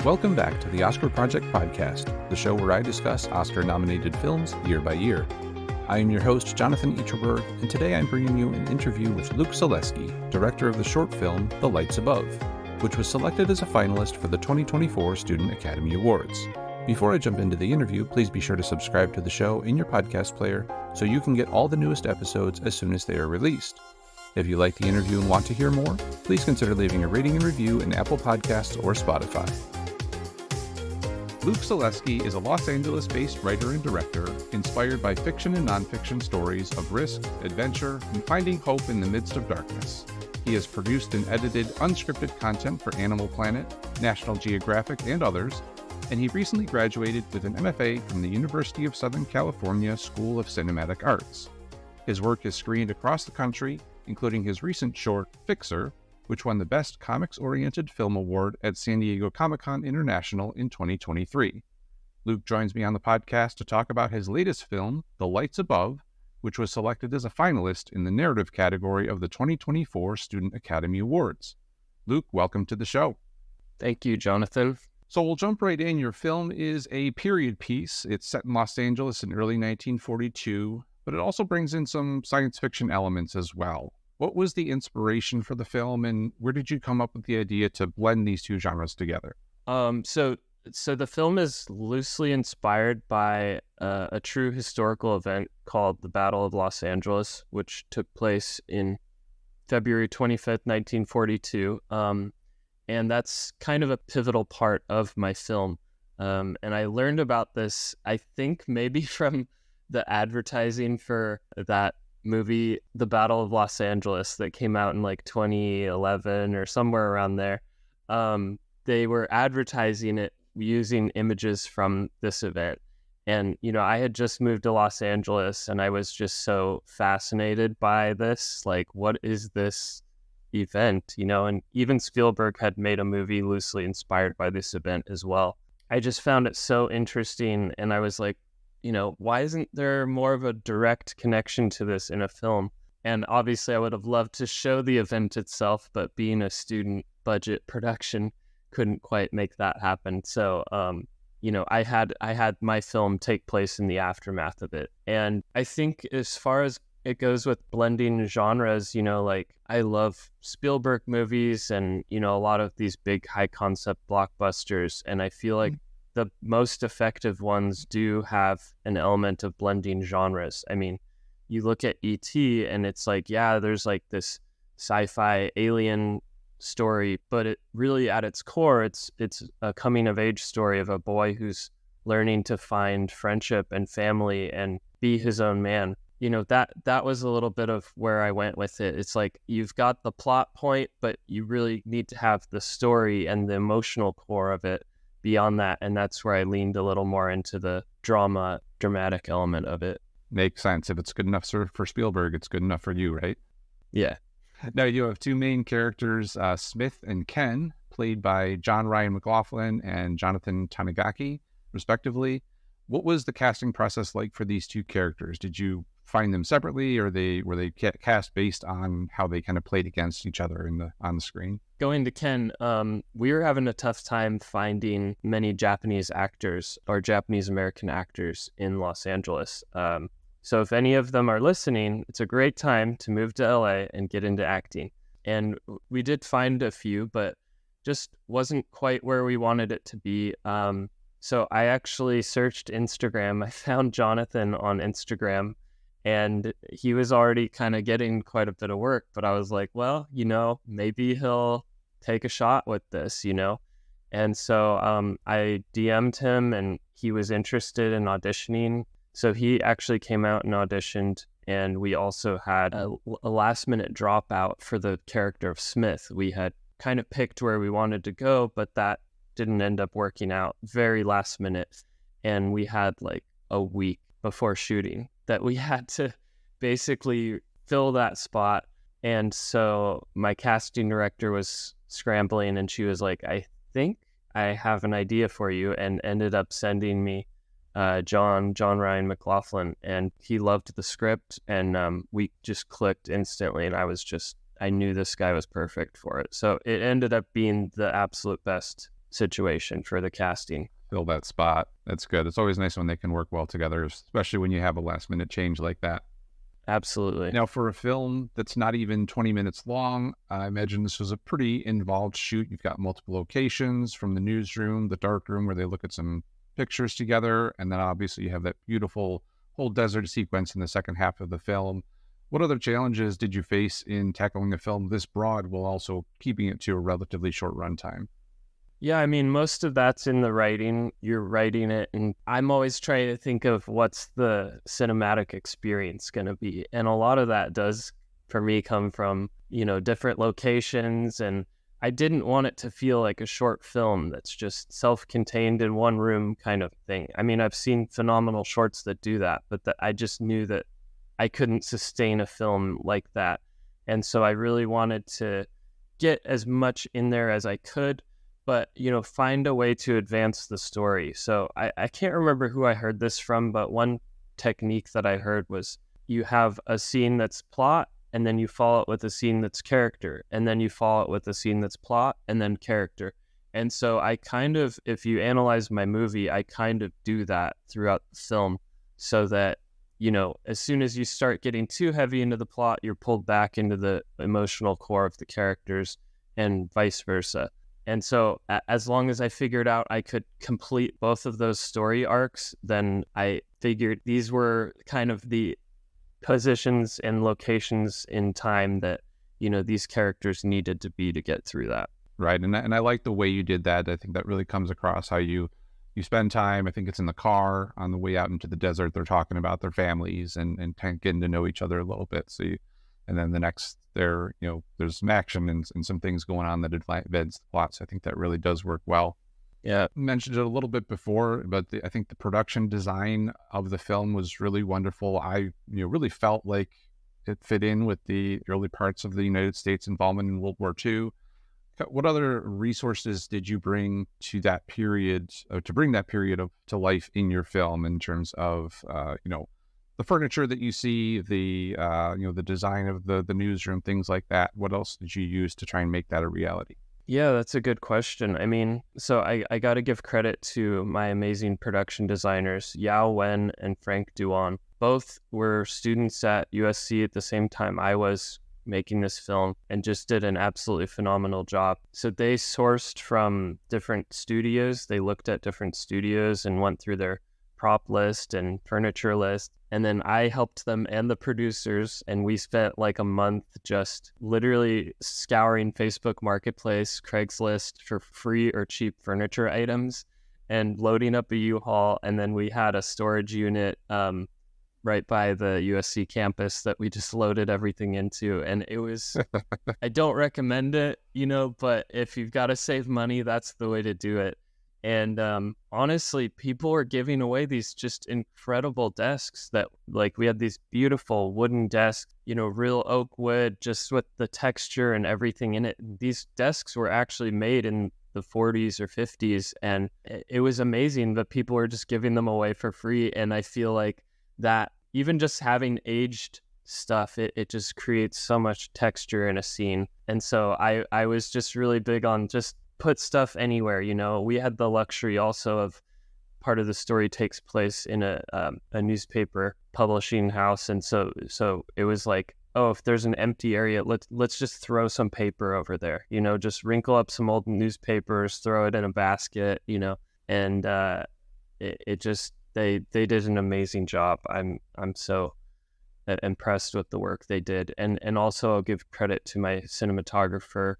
Welcome back to the Oscar Project Podcast, the show where I discuss Oscar-nominated films year by year. I am your host, Jonathan Eichelberg, and today I'm bringing you an interview with Luke Salewski, director of the short film The Lights Above, which was selected as a finalist for the 2024 Student Academy Awards. Before I jump into the interview, please be sure to subscribe to the show in your podcast player so you can get all the newest episodes as soon as they are released. If you like the interview and want to hear more, please consider leaving a rating and review in Apple Podcasts or Spotify. Luke Salewski is a Los Angeles-based writer and director, inspired by fiction and nonfiction stories of risk, adventure, and finding hope in the midst of darkness. He has produced and edited unscripted content for Animal Planet, National Geographic, and others, and he recently graduated with an MFA from the University of Southern California School of Cinematic Arts. His work is screened across the country, including his recent short, Fixer, which won the Best Comics-Oriented Film Award at San Diego Comic-Con International in 2023. Luke joins me on the podcast to talk about his latest film, The Lights Above, which was selected as a finalist in the narrative category of the 2024 Student Academy Awards. Luke, welcome to the show. Thank you, Jonathan. So we'll jump right in. Your film is a period piece. It's set in Los Angeles in early 1942, but it also brings in some science fiction elements as well. What was the inspiration for the film, and where did you come up with the idea to blend these two genres together? So the film is loosely inspired by a true historical event called the Battle of Los Angeles, which took place in February 25th, 1942. And that's kind of a pivotal part of my film. And I learned about this, I think, maybe from the advertising for that movie, The Battle of Los Angeles, that came out in like 2011 or somewhere around there. They were advertising it using images from this event. And, I had just moved to Los Angeles and I was just so fascinated by this. Like, what is this event? And even Spielberg had made a movie loosely inspired by this event as well. I just found it so interesting. And I was like, why isn't there more of a direct connection to this in a film? And obviously I would have loved to show the event itself, but being a student budget production couldn't quite make that happen. So, I had my film take place in the aftermath of it. And I think as far as it goes with blending genres, I love Spielberg movies and, a lot of these big high concept blockbusters. And I feel like the most effective ones do have an element of blending genres. I mean, you look at E.T. and it's like, yeah, there's like this sci-fi alien story, but it really at its core, it's a coming of age story of a boy who's learning to find friendship and family and be his own man. That was a little bit of where I went with it. It's like you've got the plot point, but you really need to have the story and the emotional core of it beyond that, and that's where I leaned a little more into the dramatic element of it. Makes sense. If it's good enough for Spielberg, it's good enough for you, right? Yeah. Now you have two main characters, Smith and Ken, played by John Ryan McLaughlin and Jonathan Tanigaki, respectively. What was the casting process like for these two characters? Did you find them separately, or were they cast based on how they kind of played against each other on the screen? Going to Ken, we were having a tough time finding many Japanese actors or Japanese American actors in Los Angeles. So if any of them are listening, it's a great time to move to LA and get into acting. And we did find a few, but just wasn't quite where we wanted it to be. So I actually searched Instagram. I found Jonathan on Instagram, and he was already kind of getting quite a bit of work, but I was like, well, maybe he'll take a shot with this, And so I DM'd him and he was interested in auditioning. So he actually came out and auditioned, and we also had a last minute dropout for the character of Smith. We had kind of picked where we wanted to go, but that didn't end up working out, very last minute. And we had like a week before shooting that we had to basically fill that spot. And so my casting director was scrambling, and she was like, I think I have an idea for you, and ended up sending me John Ryan McLaughlin, and he loved the script, and we just clicked instantly, and I knew this guy was perfect for it. So it ended up being the absolute best situation for the casting. Fill that spot. That's good. It's always nice when they can work well together, especially when you have a last minute change like that. Absolutely. Now, for a film that's not even 20 minutes long, I imagine this was a pretty involved shoot. You've got multiple locations, from the newsroom, the dark room where they look at some pictures together, and then obviously you have that beautiful whole desert sequence in the second half of the film. What other challenges did you face in tackling a film this broad while also keeping it to a relatively short runtime? Yeah, I mean, most of that's in the writing. You're writing it, and I'm always trying to think of what's the cinematic experience going to be. And a lot of that does, for me, come from, different locations. And I didn't want it to feel like a short film that's just self-contained in one room kind of thing. I mean, I've seen phenomenal shorts that do that, but I just knew that I couldn't sustain a film like that. And so I really wanted to get as much in there as I could, but, find a way to advance the story. So I can't remember who I heard this from, but one technique that I heard was you have a scene that's plot, and then you follow it with a scene that's character, and then you follow it with a scene that's plot, and then character. And so I kind of, if you analyze my movie, I kind of do that throughout the film so that, as soon as you start getting too heavy into the plot, you're pulled back into the emotional core of the characters and vice versa. And so as long as I figured out I could complete both of those story arcs, then I figured these were kind of the positions and locations in time that, these characters needed to be to get through that. Right. And I like the way you did that. I think that really comes across how you spend time. I think it's in the car on the way out into the desert. They're talking about their families and kind of getting to know each other a little bit. And then the next there's some action and some things going on that advance the plot. So I think that really does work well. Yeah. I mentioned it a little bit before, but I think the production design of the film was really wonderful. I really felt like it fit in with the early parts of the United States involvement in World War II. What other resources did you bring to that period, to bring that period to life in your film, in terms of the furniture that you see, the design of the newsroom, things like that? What else did you use to try and make that a reality? Yeah, that's a good question. I mean, so I got to give credit to my amazing production designers, Yao Wen and Frank Duan. Both were students at USC at the same time I was making this film, and just did an absolutely phenomenal job. So they sourced from different studios. They looked at different studios and went through their prop list and furniture list. And then I helped them and the producers, and we spent like a month just literally scouring Facebook Marketplace, Craigslist for free or cheap furniture items and loading up a U-Haul. And then we had a storage unit right by the USC campus that we just loaded everything into. And it was, I don't recommend it, but if you've got to save money, that's the way to do it. And honestly, people were giving away these just incredible desks that, like, we had these beautiful wooden desks, real oak wood, just with the texture and everything in it. These desks were actually made in the 40s or 50s, and it was amazing that people were just giving them away for free. And I feel like that even just having aged stuff, it just creates so much texture in a scene. And so I was just really big on just put stuff anywhere. We had the luxury also of part of the story takes place in a newspaper publishing house, and so it was like, oh, if there's an empty area, let's just throw some paper over there, just wrinkle up some old newspapers, throw it in a basket, and it just they did an amazing job. I'm so impressed with the work they did, and also I'll give credit to my cinematographer,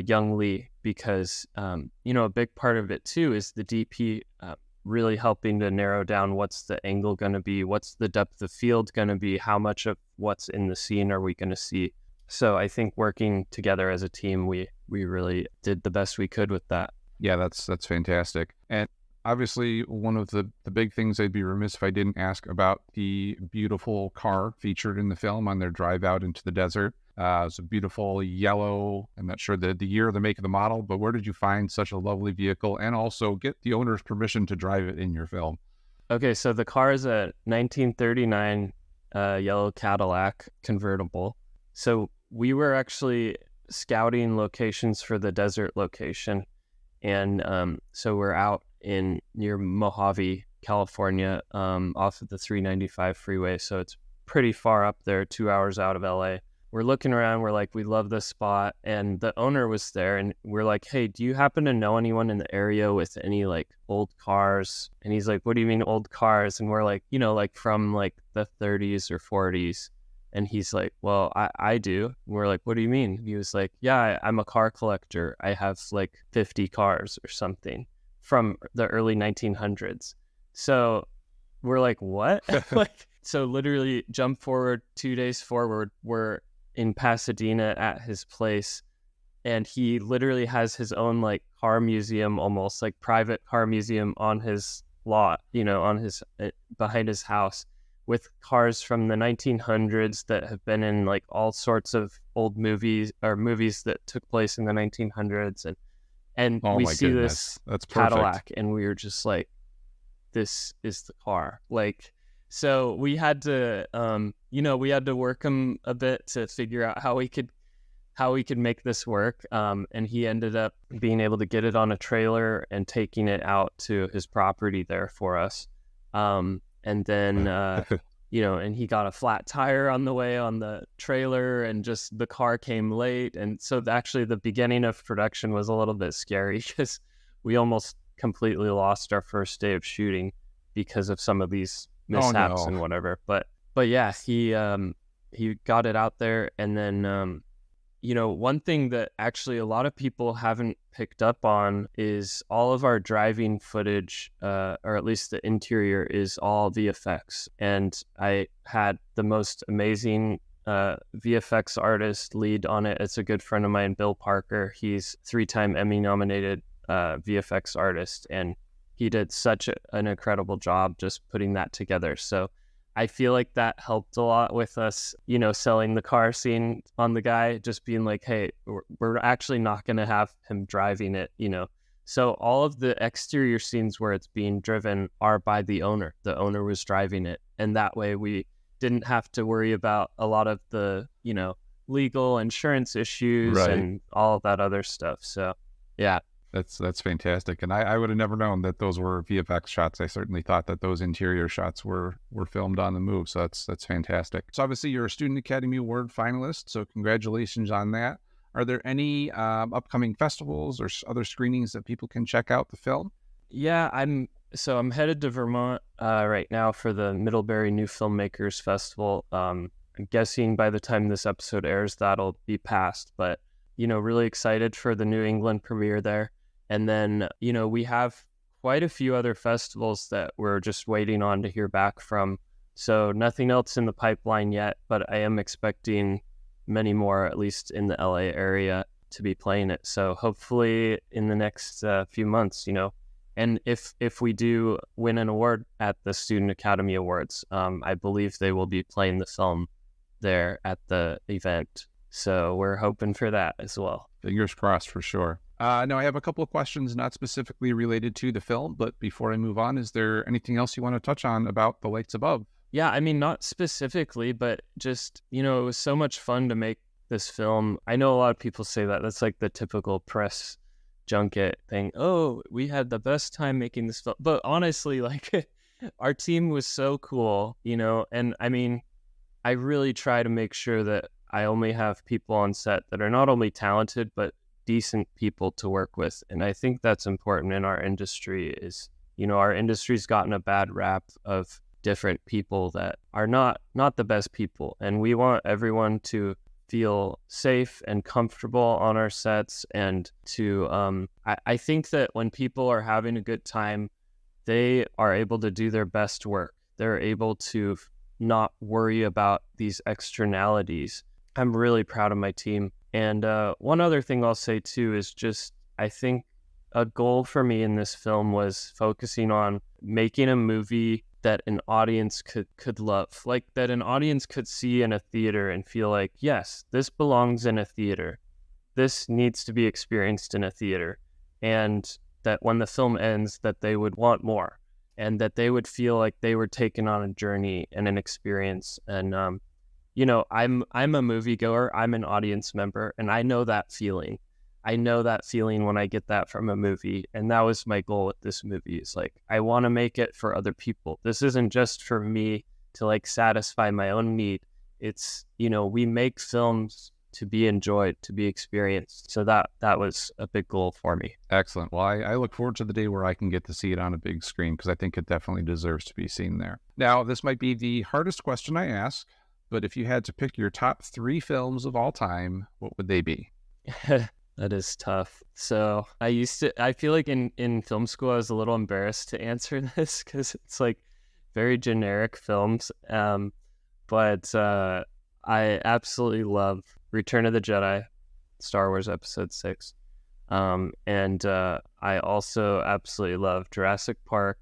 Young Lee, because a big part of it too is the DP really helping to narrow down what's the angle going to be, what's the depth of field going to be, how much of what's in the scene are we going to see. So I think working together as a team, we really did the best we could with that. Yeah, that's fantastic. And obviously, one of the big things, I'd be remiss if I didn't ask about the beautiful car featured in the film on their drive out into the desert. It's a beautiful yellow. I'm not sure the year, the make of the model, but where did you find such a lovely vehicle, and also get the owner's permission to drive it in your film? Okay, so the car is a 1939 yellow Cadillac convertible. So we were actually scouting locations for the desert location, And so we're out in near Mojave, California, off of the 395 freeway. So it's pretty far up there, 2 hours out of LA. We're looking around, we're like, we love this spot. And the owner was there, and we're like, hey, do you happen to know anyone in the area with any like old cars? And he's like, what do you mean old cars? And we're like, like from like the 30s or 40s. And he's like, well, I do. And we're like, what do you mean? He was like, yeah, I'm a car collector. I have like 50 cars or something from the early 1900s. So we're like, what? So literally jump forward 2 days forward, we're in Pasadena at his place, and he literally has his own like car museum, almost like private car museum on his lot, on his behind his house, with cars from the 1900s that have been in like all sorts of old movies or movies that took place in the 1900s, and Oh we my see goodness. this That's perfect. Cadillac, and we were just like, this is the car. Like, so we had to, we had to work him a bit to figure out how we could make this work. And he ended up being able to get it on a trailer and taking it out to his property there for us. And then, and he got a flat tire on the way on the trailer, and just the car came late. And so actually the beginning of production was a little bit scary because we almost completely lost our first day of shooting because of some of these mishaps and whatever. But yeah, he got it out there. And then, one thing that actually a lot of people haven't picked up on is all of our driving footage, or at least the interior, is all VFX. And I had the most amazing VFX artist lead on it. It's a good friend of mine, Bill Parker. He's 3-time Emmy nominated VFX artist, and he did such an incredible job just putting that together. So I feel like that helped a lot with us, selling the car scene on the guy, just being like, hey, we're actually not going to have him driving it, So all of the exterior scenes where it's being driven are by the owner. The owner was driving it. And that way we didn't have to worry about a lot of the, legal insurance issues and all of that other stuff. So, yeah. That's fantastic. And I would have never known that those were VFX shots. I certainly thought that those interior shots were filmed on the move. So that's fantastic. So obviously you're a Student Academy Award finalist. So congratulations on that. Are there any upcoming festivals or other screenings that people can check out the film? Yeah, I'm headed to Vermont right now for the Middlebury New Filmmakers Festival. I'm guessing by the time this episode airs, that'll be past. But, really excited for the New England premiere there. And then, we have quite a few other festivals that we're just waiting on to hear back from. So nothing else in the pipeline yet, but I am expecting many more, at least in the LA area, to be playing it. So hopefully in the next few months, and if we do win an award at the Student Academy Awards, I believe they will be playing the film there at the event. So we're hoping for that as well. Fingers crossed for sure. Now, I have a couple of questions not specifically related to the film, but before I move on, is there anything else you want to touch on about The Lights Above? Yeah, I mean, not specifically, but just, it was so much fun to make this film. I know a lot of people say that. That's like the typical press junket thing. Oh, we had the best time making this film. But honestly, like, our team was so cool, and I mean, I really try to make sure that I only have people on set that are not only talented, but decent people to work with. And I think that's important in our industry is, our industry's gotten a bad rap of different people that are not the best people. And we want everyone to feel safe and comfortable on our sets. And to, I think that when people are having a good time, they are able to do their best work. They're able to not worry about these externalities. I'm really proud of my team. And one other thing I'll say too is just, I think a goal for me in this film was focusing on making a movie that an audience could love, like that an audience could see in a theater and feel like, yes, this belongs in a theater. This needs to be experienced in a theater. And that when the film ends, that they would want more and that they would feel like they were taken on a journey and an experience. And, I'm a moviegoer, I'm an audience member, and I know that feeling. I know that feeling when I get that from a movie. And that was my goal with this movie. Is like, I want to make it for other people. This isn't just for me to like satisfy my own need. It's, we make films to be enjoyed, to be experienced. So that was a big goal for me. Excellent. Well, I look forward to the day where I can get to see it on a big screen, because I think it definitely deserves to be seen there. Now, this might be the hardest question I ask, but if you had to pick your top 3 films of all time, what would they be? That is tough. So I feel like in film school, I was a little embarrassed to answer this because it's like very generic films. But I absolutely love Return of the Jedi, Star Wars Episode 6. And I also absolutely love Jurassic Park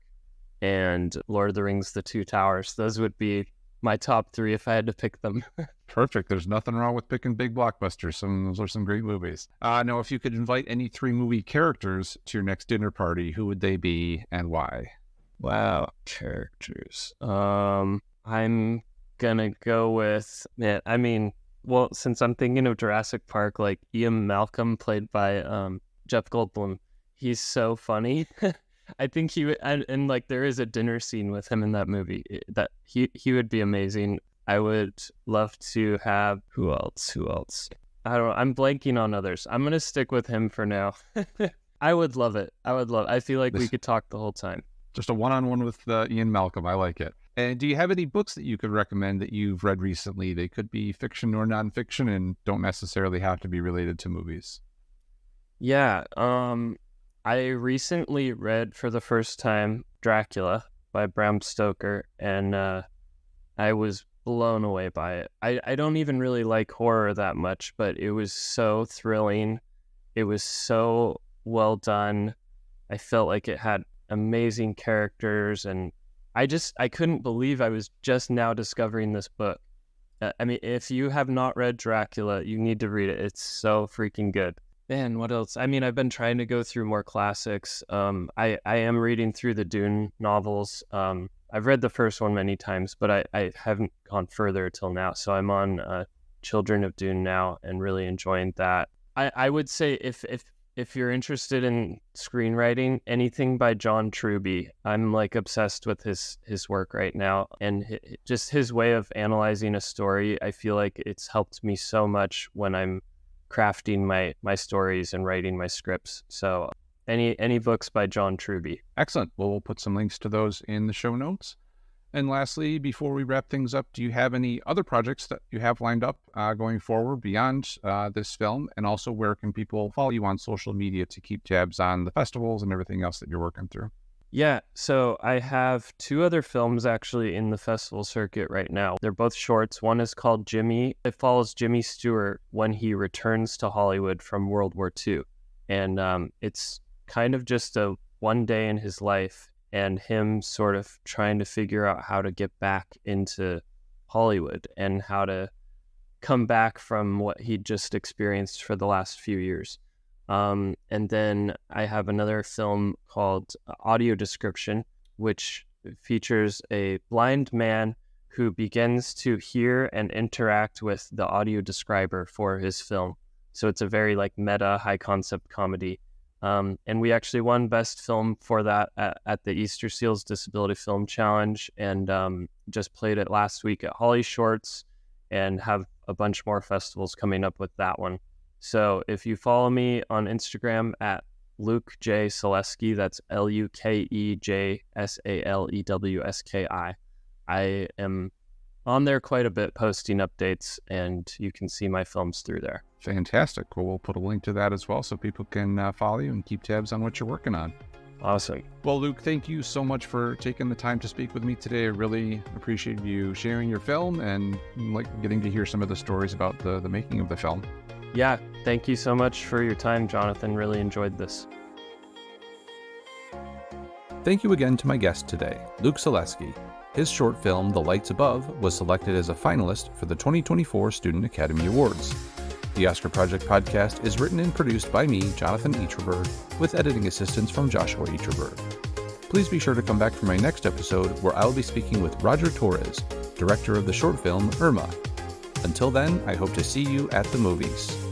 and Lord of the Rings, The Two Towers. Those would be my top 3 if I had to pick them. Perfect. There's nothing wrong with picking big blockbusters. Those are some great movies. Now, if you could invite any 3 movie characters to your next dinner party, who would they be and why? Wow, characters. I'm gonna go with, well, since I'm thinking of Jurassic Park, like Ian Malcolm, played by Jeff Goldblum. He's so funny. I think he would, and like there is a dinner scene with him in that movie that he would be amazing. I would love to have, who else? I don't know. I'm blanking on others. I'm going to stick with him for now. I would love it. I feel like we could talk the whole time. Just a one-on-one with Ian Malcolm. I like it. And do you have any books that you could recommend that you've read recently? They could be fiction or nonfiction and don't necessarily have to be related to movies. Yeah. I recently read for the first time Dracula by Bram Stoker, and I was blown away by it. I don't even really like horror that much, but it was so thrilling. It was so well done. I felt like it had amazing characters, and I couldn't believe I was just now discovering this book. If you have not read Dracula, you need to read it. It's so freaking good. Man, what else? I've been trying to go through more classics. I am reading through the Dune novels. I've read the first one many times, but I haven't gone further till now. So I'm on Children of Dune now and really enjoying that. I would say if you're interested in screenwriting, anything by John Truby. I'm like obsessed with his work right now, and just his way of analyzing a story. I feel like it's helped me so much when I'm crafting my stories and writing my scripts. So any books by John Truby. Excellent. Well, we'll put some links to those in the show notes. And lastly, before we wrap things up, do you have any other projects that you have lined up going forward beyond this film? And also, where can people follow you on social media to keep tabs on the festivals and everything else that you're working through? Yeah, so I have 2 other films actually in the festival circuit right now. They're both shorts. One is called Jimmy. It follows Jimmy Stewart when he returns to Hollywood from World War II. And it's kind of just a one day in his life and him sort of trying to figure out how to get back into Hollywood and how to come back from what he'd just experienced for the last few years. And then I have another film called Audio Description, which features a blind man who begins to hear and interact with the audio describer for his film. So it's a very like meta, high concept comedy. And we actually won Best Film for that at the Easter Seals Disability Film Challenge, and just played it last week at Holly Shorts, and have a bunch more festivals coming up with that one. So if you follow me on Instagram at Luke J. Salewski, that's LukeJSalewski, I am on there quite a bit posting updates, and you can see my films through there. Fantastic. Well, we'll put a link to that as well so people can follow you and keep tabs on what you're working on. Awesome. Well, Luke, thank you so much for taking the time to speak with me today. I really appreciate you sharing your film and like getting to hear some of the stories about the making of the film. Yeah, thank you so much for your time, Jonathan. Really enjoyed this. Thank you again to my guest today, Luke Salewski. His short film, The Lights Above, was selected as a finalist for the 2024 Student Academy Awards. The Oscar Project podcast is written and produced by me, Jonathan Eacherberg, with editing assistance from Joshua Eacherberg. Please be sure to come back for my next episode, where I'll be speaking with Roger Torres, director of the short film Irma. Until then, I hope to see you at the movies.